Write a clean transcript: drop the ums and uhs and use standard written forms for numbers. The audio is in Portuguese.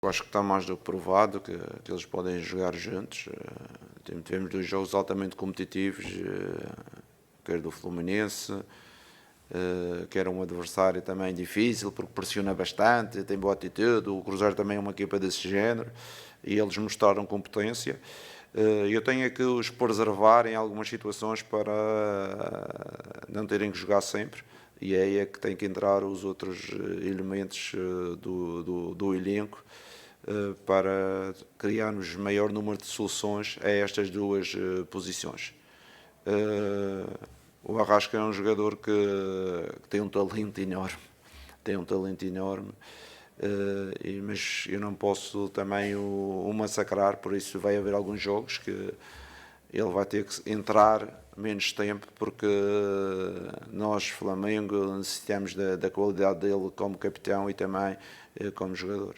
Eu acho que está mais do que provado que eles podem jogar juntos. Tivemos 2 jogos altamente competitivos, quer do Fluminense, que era um adversário também difícil, porque pressiona bastante, tem boa atitude. O Cruzeiro também é uma equipa desse género, e eles mostraram competência. Eu tenho é que os preservar em algumas situações para não terem que jogar sempre, e é aí é que tem que entrar os outros elementos do elenco, para criarmos maior número de soluções a estas duas posições. O Arrasca é um jogador que tem um talento enorme, tem um talento enorme, mas eu não posso também o massacrar, por isso vai haver alguns jogos que ele vai ter que entrar menos tempo, porque nós, Flamengo, necessitamos da qualidade dele como capitão e também como jogador.